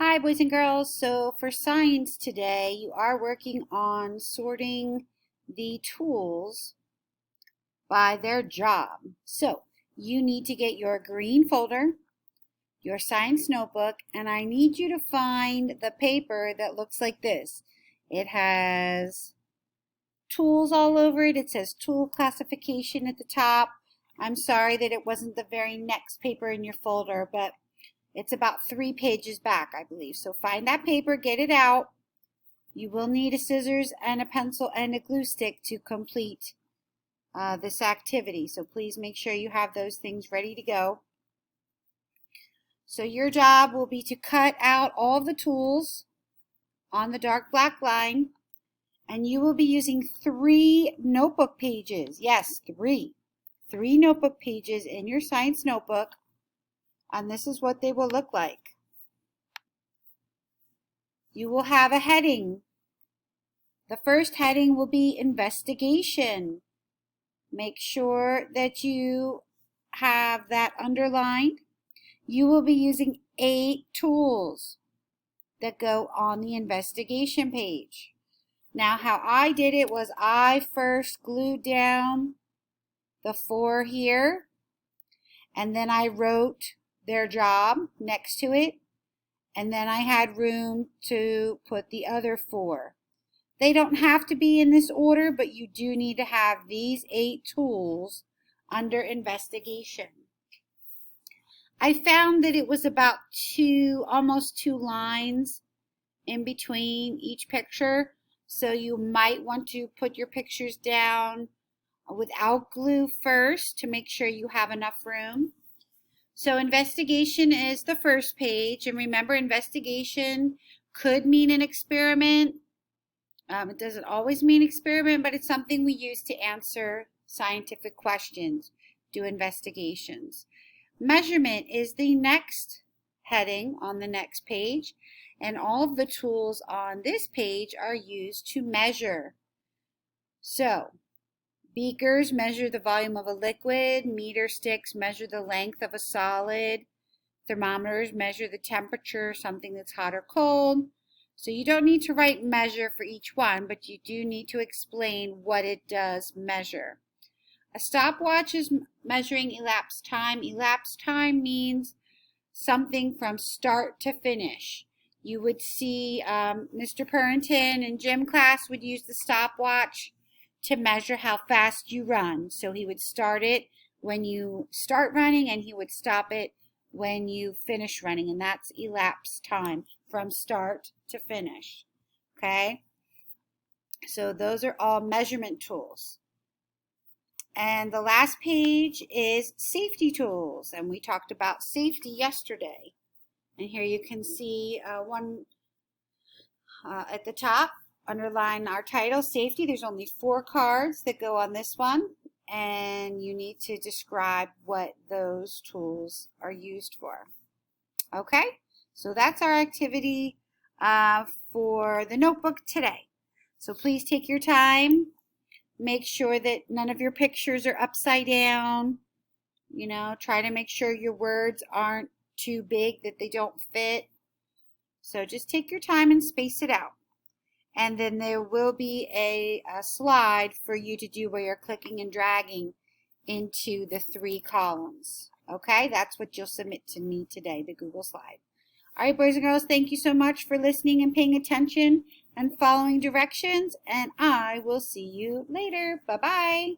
Hi, boys and girls. So for science today, you are working on sorting the tools by their job. So you need to get your green folder, your science notebook, and I need you to find the paper that looks like this. It has tools all over it. It says tool classification at the top. I'm sorry that it wasn't the very next paper in your folder, but it's about 3 pages back, I believe. So find that paper, get it out. You will need a scissors and a pencil and a glue stick to complete this activity. So please make sure you have those things ready to go. So your job will be to cut out all the tools on the dark black line, and you will be using 3 notebook pages. Yes, 3. 3 notebook pages in your science notebook. And this is what they will look like. You will have a heading. The first heading will be investigation. Make sure that you have that underlined. You will be using 8 tools that go on the investigation page. Now, how I did it was I first glued down the 4 here, and then I wrote their job next to it, and then I had room to put the other 4. They don't have to be in this order, but you do need to have these 8 tools under investigation. I found that it was about almost 2 lines in between each picture, so you might want to put your pictures down without glue first to make sure you have enough room. So investigation is the first page, and remember, investigation could mean an experiment. It doesn't always mean experiment, but it's something we use to answer scientific questions, do investigations. Measurement is the next heading on the next page, and all of the tools on this page are used to measure. So, beakers measure the volume of a liquid, meter sticks measure the length of a solid, thermometers measure the temperature, something that's hot or cold. So you don't need to write measure for each one, but you do need to explain what it does measure. A stopwatch is measuring elapsed time. Elapsed time means something from start to finish. You would see Mr. Purrington in gym class would use the stopwatch to measure how fast you run. So he would start it when you start running, and he would stop it when you finish running, and that's elapsed time from start to finish. Okay? So those are all measurement tools. And the last page is safety tools, and we talked about safety yesterday. And here you can see one at the top, underline our title, safety. There's only 4 cards that go on this one, and you need to describe what those tools are used for. Okay, so that's our activity for the notebook today. So please take your time. Make sure that none of your pictures are upside down. You know, try to make sure your words aren't too big that they don't fit. So just take your time and space it out. And then there will be a slide for you to do where you're clicking and dragging into the 3 columns. Okay, that's what you'll submit to me today, the Google slide. All right, boys and girls, thank you so much for listening and paying attention and following directions, and I will see you later. Bye-bye.